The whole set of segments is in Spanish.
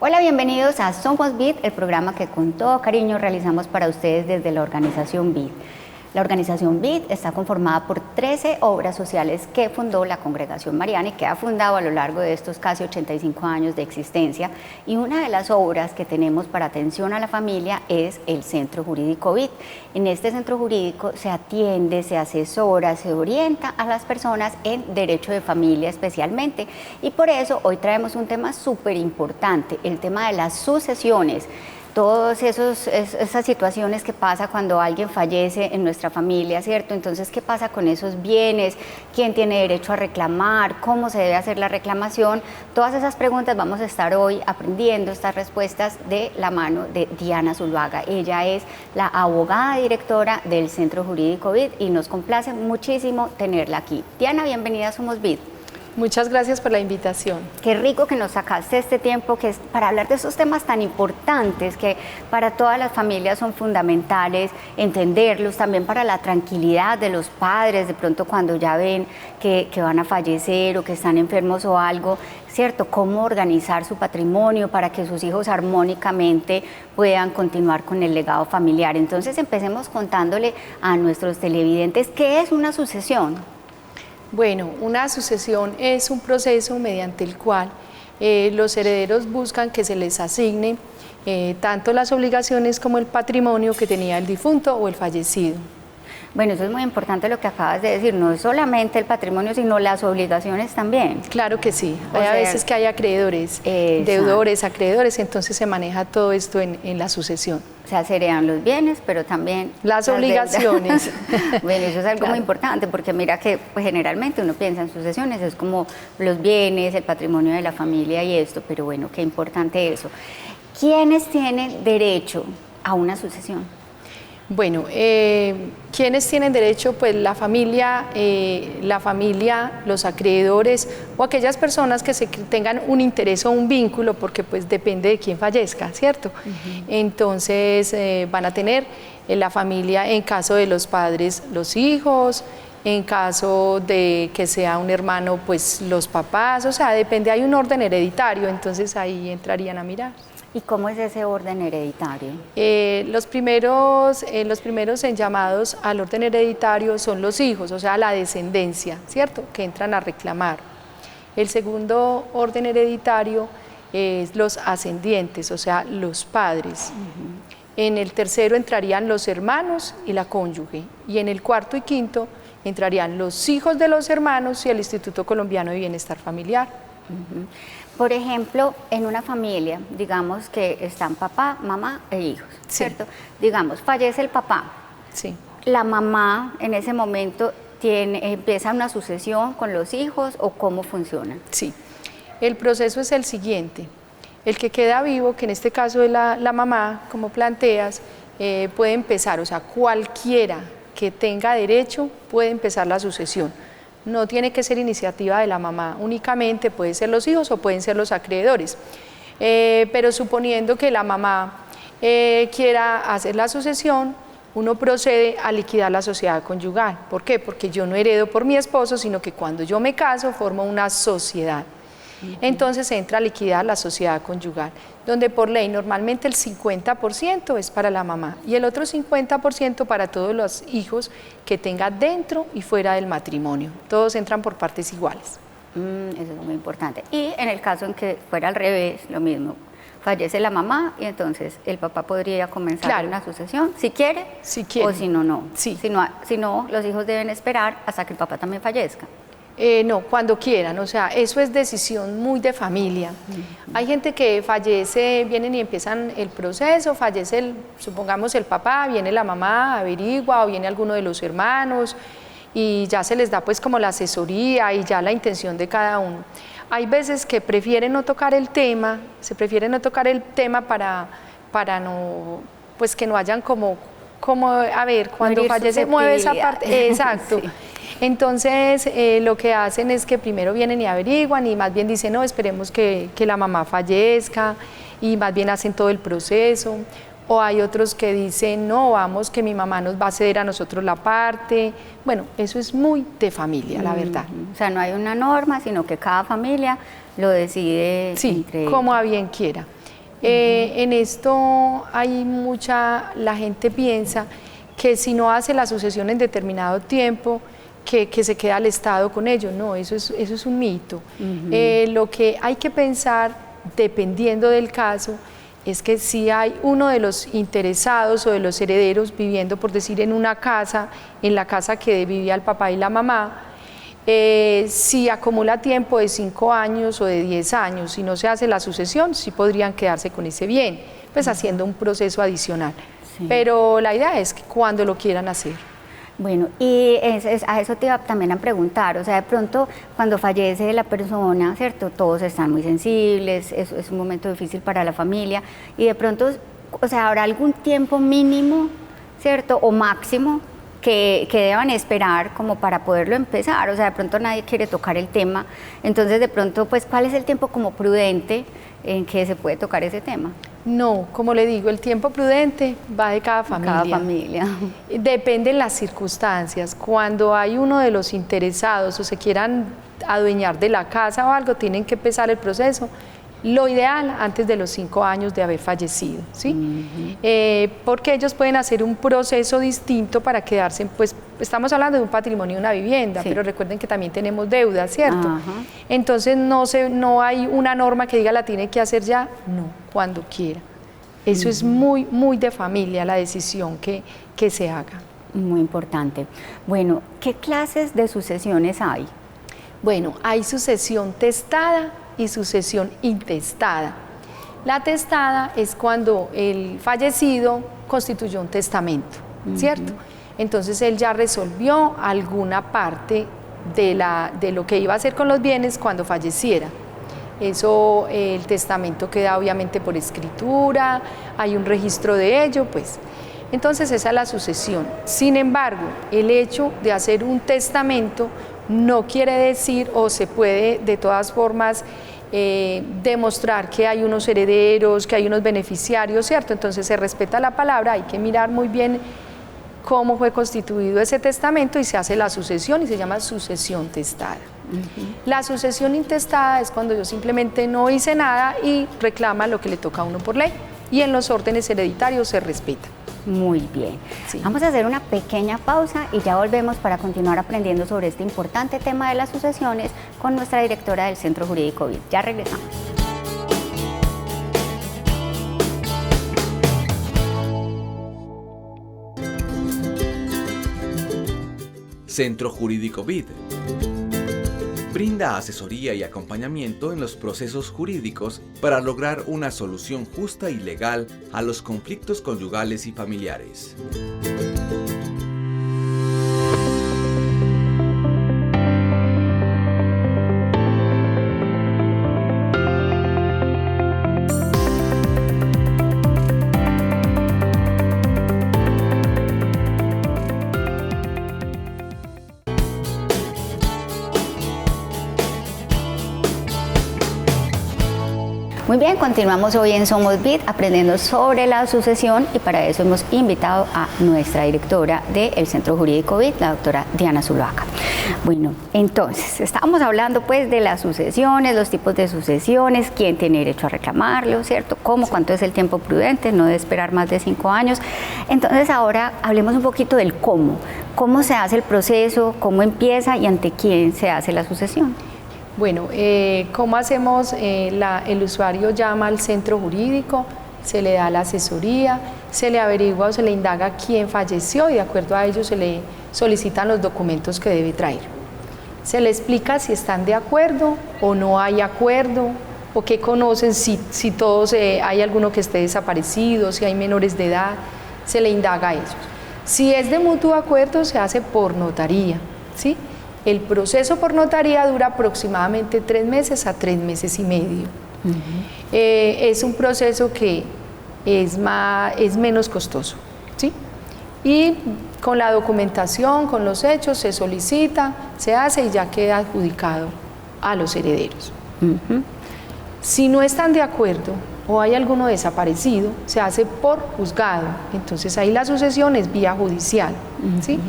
Hola, bienvenidos a Somos BID, el programa que con todo cariño realizamos para ustedes desde la organización BID. La organización BID está conformada por 13 obras sociales que fundó la Congregación Mariana y que ha fundado a lo largo de estos casi 85 años de existencia. Y una de las obras que tenemos para atención a la familia es el Centro Jurídico BID. En este centro jurídico se atiende, se asesora, se orienta a las personas en derecho de familia especialmente. Y por eso hoy traemos un tema súper importante, el tema de las sucesiones. Todas esas situaciones que pasa cuando alguien fallece en nuestra familia, ¿cierto? Entonces, ¿qué pasa con esos bienes? ¿Quién tiene derecho a reclamar? ¿Cómo se debe hacer la reclamación? Todas esas preguntas vamos a estar hoy aprendiendo estas respuestas de la mano de Diana Zuluaga. Ella es la abogada directora del Centro Jurídico BID y nos complace muchísimo tenerla aquí. Diana, bienvenida a Somos BID. Muchas gracias por la invitación. Qué rico que nos sacaste este tiempo que es para hablar de esos temas tan importantes que para todas las familias son fundamentales, entenderlos también para la tranquilidad de los padres, de pronto cuando ya ven que van a fallecer o que están enfermos o algo, ¿cierto? Cómo organizar su patrimonio para que sus hijos armónicamente puedan continuar con el legado familiar. Entonces empecemos contándole a nuestros televidentes qué es una sucesión. Bueno, una sucesión es un proceso mediante el cual los herederos buscan que se les asigne tanto las obligaciones como el patrimonio que tenía el difunto o el fallecido. Bueno, eso es muy importante lo que acabas de decir, no es solamente el patrimonio, sino las obligaciones también. Claro que sí, hay a veces que hay acreedores, deudores, acreedores, entonces se maneja todo esto en la sucesión. O sea, se heredan los bienes, pero también las obligaciones. Bueno, eso es algo muy importante, porque mira que pues, generalmente uno piensa en sucesiones, es como los bienes, el patrimonio de la familia y esto, pero bueno, qué importante eso. ¿Quiénes tienen derecho a una sucesión? Bueno, ¿quiénes tienen derecho? Pues la familia, los acreedores o aquellas personas que tengan un interés o un vínculo, porque pues depende de quién fallezca, ¿cierto? Entonces van a tener la familia, en caso de los padres, los hijos, en caso de que sea un hermano, pues los papás, o sea, depende, hay un orden hereditario, entonces ahí entrarían a mirar. ¿Y cómo es ese orden hereditario? Los primeros en llamados al orden hereditario son los hijos, o sea, la descendencia, ¿cierto?, que entran a reclamar. El segundo orden hereditario es los ascendientes, o sea, los padres. En el tercero entrarían los hermanos y la cónyuge. Y en el cuarto y quinto entrarían los hijos de los hermanos y el Instituto Colombiano de Bienestar Familiar. Por ejemplo, en una familia, digamos que están papá, mamá e hijos, ¿cierto? Sí. Digamos, fallece el papá. Sí. La mamá en ese momento empieza una sucesión con los hijos, ¿o cómo funciona? Sí. El proceso es el siguiente. El que queda vivo, que en este caso es la mamá, como planteas, puede empezar, o sea, cualquiera que tenga derecho puede empezar la sucesión. No tiene que ser iniciativa de la mamá, únicamente pueden ser los hijos o pueden ser los acreedores. Pero suponiendo que la mamá quiera hacer la sucesión, uno procede a liquidar la sociedad conyugal. ¿Por qué? Porque yo no heredo por mi esposo, sino que cuando yo me caso formo una sociedad. Entonces entra a liquidar la sociedad conyugal, donde por ley normalmente el 50% es para la mamá y el otro 50% para todos los hijos que tenga dentro y fuera del matrimonio. Todos entran por partes iguales. Eso es muy importante. Y en el caso en que fuera al revés, lo mismo, fallece la mamá y entonces el papá podría comenzar una sucesión, si quiere, o si no, no. Sí. Si no, los hijos deben esperar hasta que el papá también fallezca. No, cuando quieran, o sea, eso es decisión muy de familia. Hay gente que fallece, vienen y empiezan el proceso, fallece, supongamos el papá, viene la mamá, averigua, o viene alguno de los hermanos, y ya se les da pues como la asesoría y ya la intención de cada uno. Hay veces que prefieren no tocar el tema, para no, pues que no hayan como a ver, cuando fallece mueve esa parte, exacto. Sí. Entonces lo que hacen es que primero vienen y averiguan y más bien dicen, no, esperemos que la mamá fallezca, y más bien hacen todo el proceso. O hay otros que dicen, no, vamos, que mi mamá nos va a ceder a nosotros la parte. Bueno, eso es muy de familia, la verdad. O sea, no hay una norma, sino que cada familia lo decide entre como a bien quiera. En esto la gente piensa que si no hace la sucesión en determinado tiempo, que se queda el Estado con ello. No, eso es un mito. Lo que hay que pensar, dependiendo del caso, es que si hay uno de los interesados o de los herederos viviendo, por decir, en una casa, en la casa que vivía el papá y la mamá, si acumula tiempo de 5 años o de 10 años y no se hace la sucesión, sí podrían quedarse con ese bien, pues haciendo un proceso adicional. Sí. Pero la idea es que cuando lo quieran hacer. Bueno, y a eso te iba también a preguntar, o sea, de pronto cuando fallece la persona, ¿cierto? Todos están muy sensibles, es un momento difícil para la familia, y de pronto, o sea, ¿habrá algún tiempo mínimo, ¿cierto? O máximo que deban esperar como para poderlo empezar? O sea, de pronto nadie quiere tocar el tema, entonces de pronto, pues, ¿cuál es el tiempo como prudente en que se puede tocar ese tema? No, como le digo, el tiempo prudente va de cada familia. Cada familia. Depende de las circunstancias. Cuando hay uno de los interesados o se quieran adueñar de la casa o algo, tienen que empezar el proceso. Lo ideal antes de los 5 años de haber fallecido, ¿sí? Porque ellos pueden hacer un proceso distinto para quedarse, pues estamos hablando de un patrimonio, una vivienda, sí, pero recuerden que también tenemos deudas, ¿cierto? Entonces no hay una norma que diga la tiene que hacer ya, no, cuando quiera. Eso es muy, muy de familia, la decisión que se haga. Muy importante. Bueno, ¿qué clases de sucesiones hay? Bueno, hay sucesión testada y sucesión intestada. La testada es cuando el fallecido constituyó un testamento, ¿cierto? Entonces él ya resolvió alguna parte de lo que iba a hacer con los bienes cuando falleciera. Eso, el testamento queda obviamente por escritura, hay un registro de ello, pues. Entonces esa es la sucesión. Sin embargo, el hecho de hacer un testamento no quiere decir, o se puede de todas formas demostrar que hay unos herederos, que hay unos beneficiarios, ¿cierto? Entonces se respeta la palabra, hay que mirar muy bien cómo fue constituido ese testamento y se hace la sucesión y se llama sucesión testada. La sucesión intestada es cuando yo simplemente no hice nada y reclama lo que le toca a uno por ley, y en los órdenes hereditarios se respeta. Muy bien. Sí. Vamos a hacer una pequeña pausa y ya volvemos para continuar aprendiendo sobre este importante tema de las sucesiones con nuestra directora del Centro Jurídico BID. Ya regresamos. Centro Jurídico BID brinda asesoría y acompañamiento en los procesos jurídicos para lograr una solución justa y legal a los conflictos conyugales y familiares. Muy bien, continuamos hoy en Somos BID aprendiendo sobre la sucesión, y para eso hemos invitado a nuestra directora del Centro Jurídico BID, la doctora Diana Zuluaga. Bueno, entonces, estábamos hablando pues de las sucesiones, los tipos de sucesiones, quién tiene derecho a reclamarlo, ¿cierto? ¿Cómo? ¿Cuánto es el tiempo prudente? No debe esperar más de 5 años. Entonces ahora hablemos un poquito del cómo. ¿Cómo se hace el proceso? ¿Cómo empieza? ¿Y ante quién se hace la sucesión? Bueno, ¿cómo hacemos? El usuario llama al centro jurídico, se le da la asesoría, se le averigua o se le indaga quién falleció y de acuerdo a ello se le solicitan los documentos que debe traer. Se le explica si están de acuerdo o no hay acuerdo, o qué conocen, si todos hay alguno que esté desaparecido, si hay menores de edad, se le indaga a ellos. Si es de mutuo acuerdo, se hace por notaría, ¿sí? El proceso por notaría dura aproximadamente 3 meses a 3 meses y medio. Es un proceso que es menos costoso, ¿sí? Y con la documentación, con los hechos, se solicita, se hace y ya queda adjudicado a los herederos. Si no están de acuerdo o hay alguno desaparecido, se hace por juzgado. Entonces ahí la sucesión es vía judicial, ¿sí?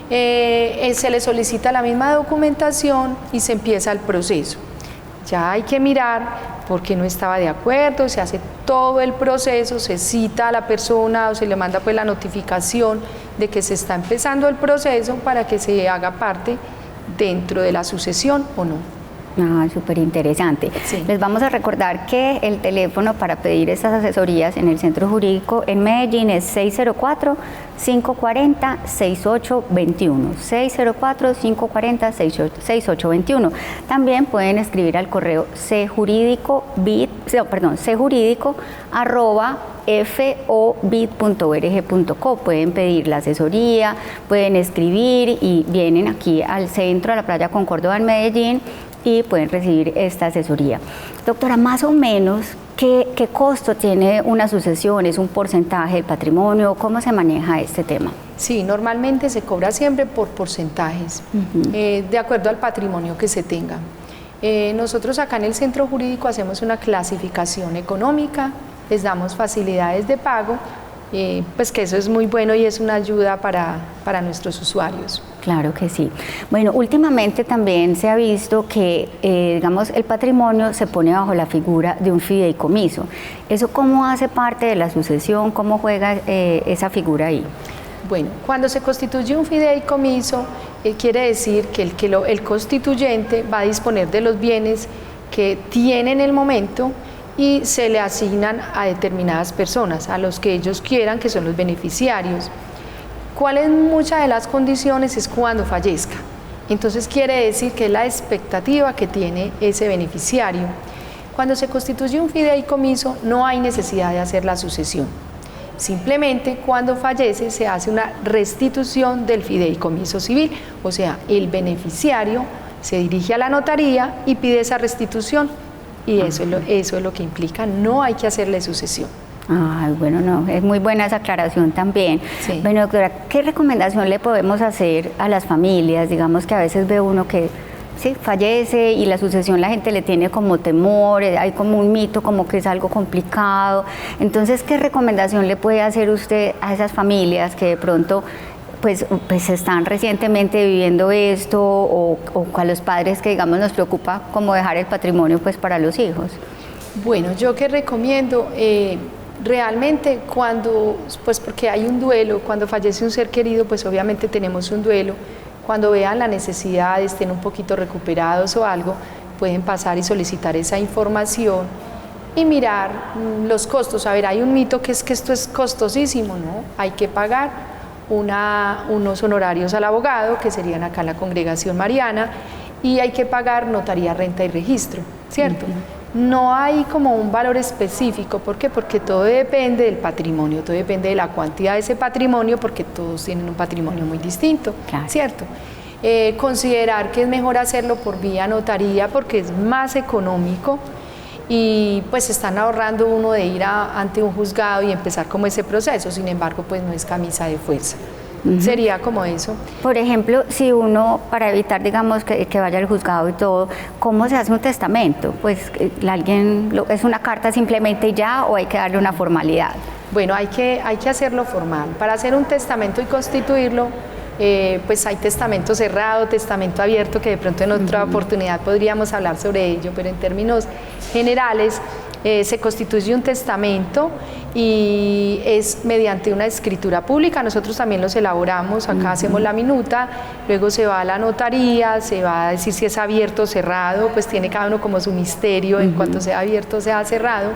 Se le solicita la misma documentación y se empieza el proceso. Ya hay que mirar por qué no estaba de acuerdo, se hace todo el proceso, se cita a la persona o se le manda pues la notificación de que se está empezando el proceso para que se haga parte dentro de la sucesión o no. Ah, súper interesante. Sí. Les vamos a recordar que el teléfono para pedir estas asesorías en el Centro Jurídico en Medellín es 604-540-6821. 604-540-6821. También pueden escribir al correo cjurídico@fobit.org.co. Pueden pedir la asesoría, pueden escribir y vienen aquí al centro, a la Playa Concordia en Medellín, y pueden recibir esta asesoría. Doctora, más o menos, ¿qué costo tiene una sucesión? ¿Es un porcentaje del patrimonio? ¿Cómo se maneja este tema? Sí, normalmente se cobra siempre por porcentajes, de acuerdo al patrimonio que se tenga. Nosotros acá en el Centro Jurídico hacemos una clasificación económica, les damos facilidades de pago, pues que eso es muy bueno y es una ayuda para nuestros usuarios. Claro que sí. Bueno, últimamente también se ha visto que, digamos, el patrimonio se pone bajo la figura de un fideicomiso. ¿Eso cómo hace parte de la sucesión? ¿Cómo juega esa figura ahí? Bueno, cuando se constituye un fideicomiso, quiere decir que el constituyente va a disponer de los bienes que tiene en el momento y se le asignan a determinadas personas, a los que ellos quieran, que son los beneficiarios. ¿Cuáles muchas de las condiciones? Es cuando fallezca. Entonces quiere decir que es la expectativa que tiene ese beneficiario. Cuando se constituye un fideicomiso no hay necesidad de hacer la sucesión. Simplemente cuando fallece se hace una restitución del fideicomiso civil, o sea, el beneficiario se dirige a la notaría y pide esa restitución y eso es lo que implica, no hay que hacerle sucesión. Ay, bueno, no, es muy buena esa aclaración también. Sí. Bueno, doctora, ¿qué recomendación le podemos hacer a las familias? Digamos que a veces ve uno que sí, fallece y la sucesión la gente le tiene como temor, hay como un mito como que es algo complicado. Entonces, ¿qué recomendación le puede hacer usted a esas familias que de pronto pues están recientemente viviendo esto o a los padres que digamos nos preocupa como dejar el patrimonio pues para los hijos? Bueno, yo que recomiendo, realmente cuando, pues porque hay un duelo, cuando fallece un ser querido, pues obviamente tenemos un duelo, cuando vean la necesidad, estén un poquito recuperados o algo, pueden pasar y solicitar esa información y mirar los costos. A ver, hay un mito que es que esto es costosísimo, ¿no? Hay que pagar unos honorarios al abogado, que serían acá la Congregación Mariana, y hay que pagar notaría, renta y registro, ¿cierto? No hay como un valor específico. ¿Por qué? Porque todo depende del patrimonio, todo depende de la cantidad de ese patrimonio, porque todos tienen un patrimonio muy distinto, claro, ¿cierto? Considerar que es mejor hacerlo por vía notaría porque es más económico y pues están ahorrando uno de ir ante un juzgado y empezar como ese proceso. Sin embargo, pues no es camisa de fuerza. Sería como eso. Por ejemplo, si uno, para evitar, digamos, que vaya al juzgado y todo, ¿cómo se hace un testamento? Pues ¿es una carta simplemente y ya o hay que darle una formalidad? Bueno, hay que hacerlo formal. Para hacer un testamento y constituirlo, pues hay testamento cerrado, testamento abierto, que de pronto en otra oportunidad podríamos hablar sobre ello, pero en términos generales, se constituye un testamento y es mediante una escritura pública. Nosotros también los elaboramos, acá hacemos la minuta, luego se va a la notaría, se va a decir si es abierto o cerrado, pues tiene cada uno como su misterio en cuanto sea abierto o sea cerrado,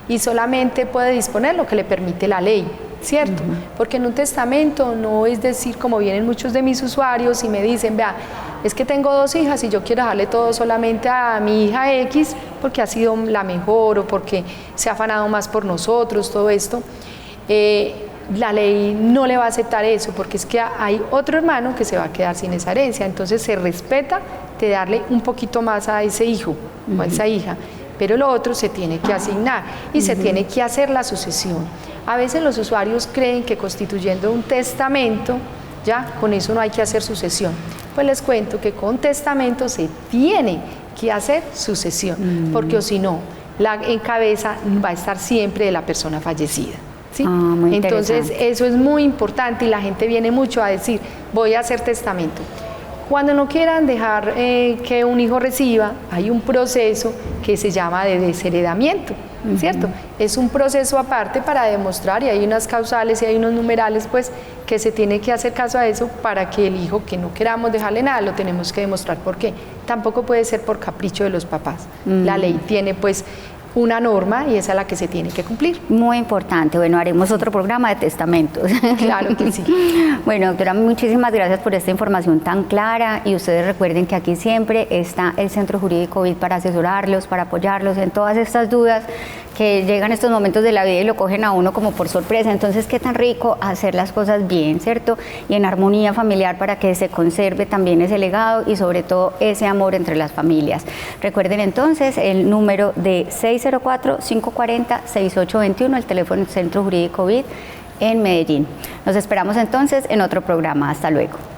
y solamente puede disponer lo que le permite la ley, ¿cierto? Porque en un testamento no es decir, como vienen muchos de mis usuarios y me dicen, vea, es que tengo 2 hijas y yo quiero dejarle todo solamente a mi hija X porque ha sido la mejor o porque se ha afanado más por nosotros, todo esto. La ley no le va a aceptar eso porque es que hay otro hermano que se va a quedar sin esa herencia, entonces se respeta de darle un poquito más a ese hijo o a esa hija, pero lo otro se tiene que asignar y se tiene que hacer la sucesión. A veces los usuarios creen que constituyendo un testamento, ya con eso no hay que hacer sucesión. Pues les cuento que con testamento se tiene que hacer sucesión, porque o si no, la cabeza va a estar siempre de la persona fallecida, ¿sí? Entonces eso es muy importante y la gente viene mucho a decir, voy a hacer testamento. Cuando no quieran dejar que un hijo reciba, hay un proceso que se llama de desheredamiento, ¿cierto? Es un proceso aparte para demostrar, y hay unas causales y hay unos numerales, pues, que se tiene que hacer caso a eso para que el hijo que no queramos dejarle nada, lo tenemos que demostrar por qué. Tampoco puede ser por capricho de los papás. La ley tiene, pues, una norma y esa es la que se tiene que cumplir. Muy importante. Bueno, haremos otro programa de testamentos. Claro que sí. Bueno, doctora, muchísimas gracias por esta información tan clara y ustedes recuerden que aquí siempre está el Centro Jurídico BID para asesorarlos, para apoyarlos en todas estas dudas que llegan estos momentos de la vida y lo cogen a uno como por sorpresa. Entonces, qué tan rico hacer las cosas bien, ¿cierto? Y en armonía familiar para que se conserve también ese legado y sobre todo ese amor entre las familias. Recuerden entonces el número de 604-540-6821, el teléfono del Centro Jurídico BID en Medellín. Nos esperamos entonces en otro programa. Hasta luego.